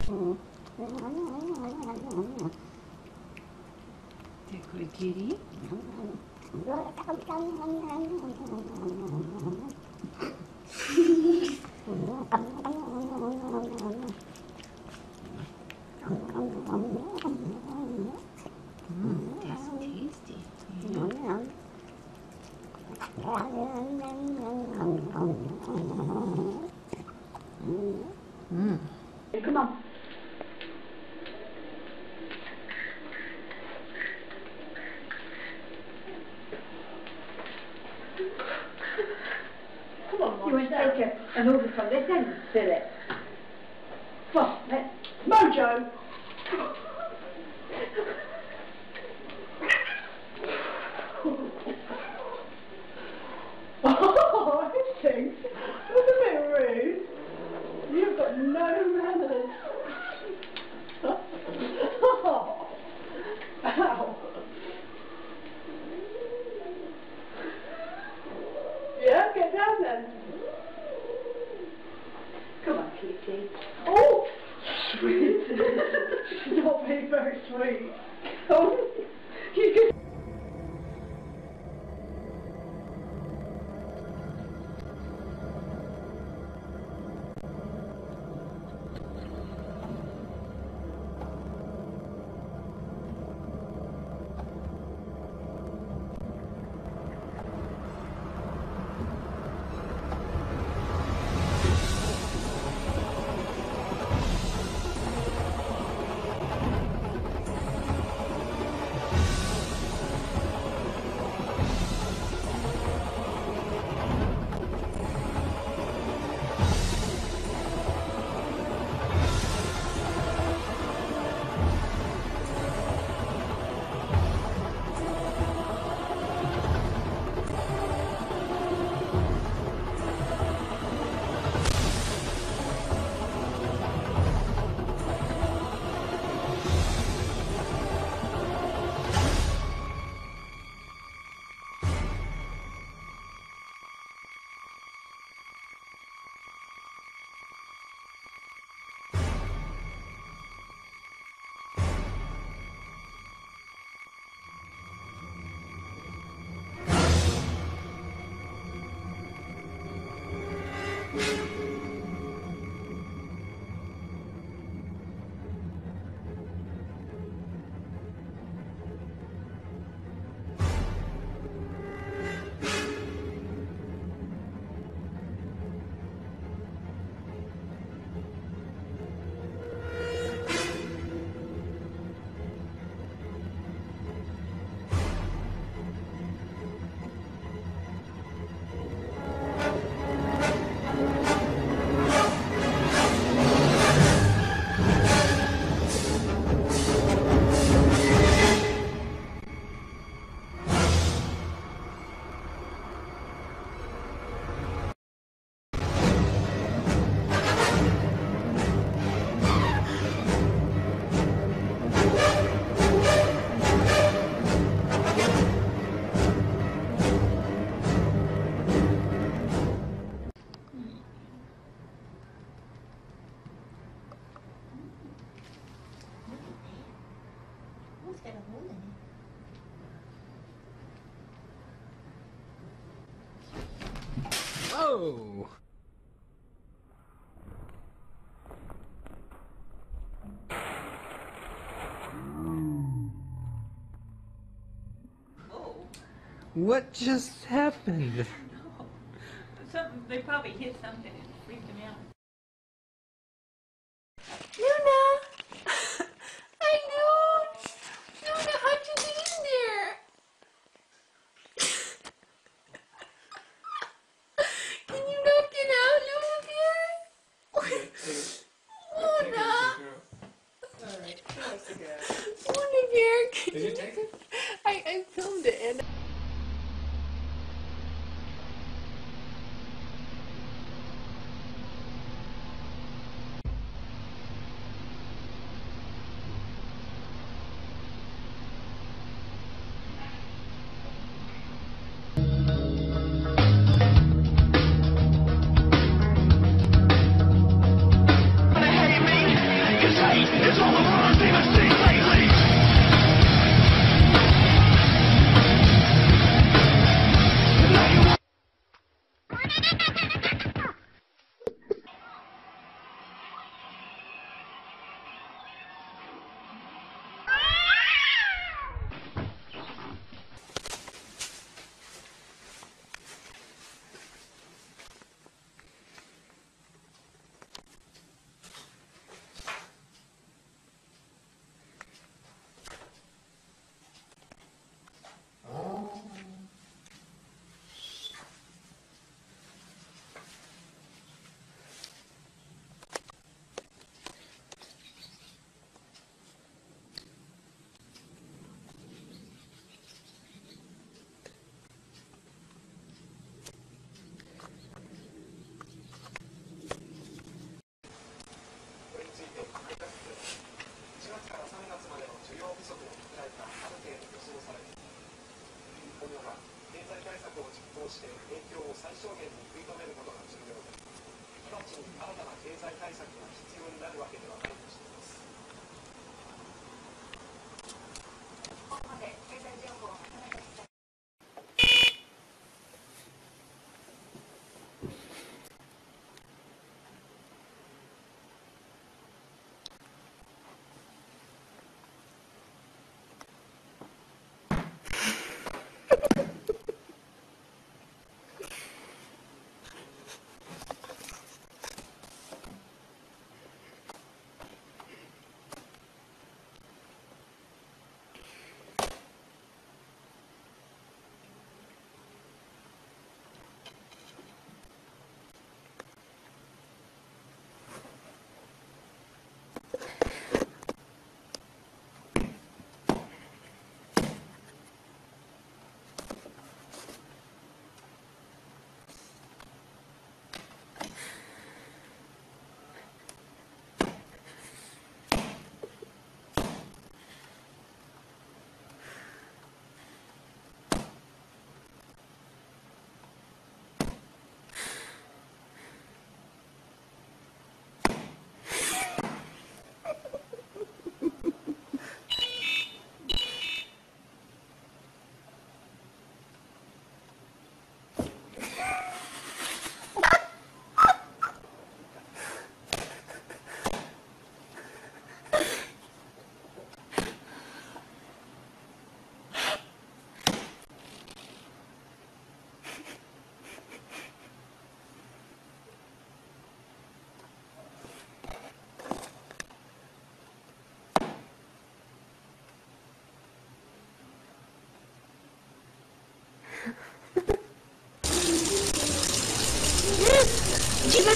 Такой Кири. That's tasty. Come on. Come on, you want to take an order from this end, Philip? Come on, let's... Mojo! Oh, I think that's a bit rude. You've got no manners. Oh. Ow. Yeah, get down then. Come on, Kitty. Oh, sweet. Not being very sweet. Oh, you can. Oh! What just happened? No. They probably hit something and freaked them out. Luna! I know! Luna, how'd you get in there? Can you not get out, Luna dear? Luna! Alright, she wants to go. Luna dear, can Did you take it? I filmed it and... Cause は経済対策を実行して影響を最小限に食い止めることが重要で、直ちに新たな経済対策が必要になるわけではないとしています。ここまで経済情報をまとめてきた。Gila,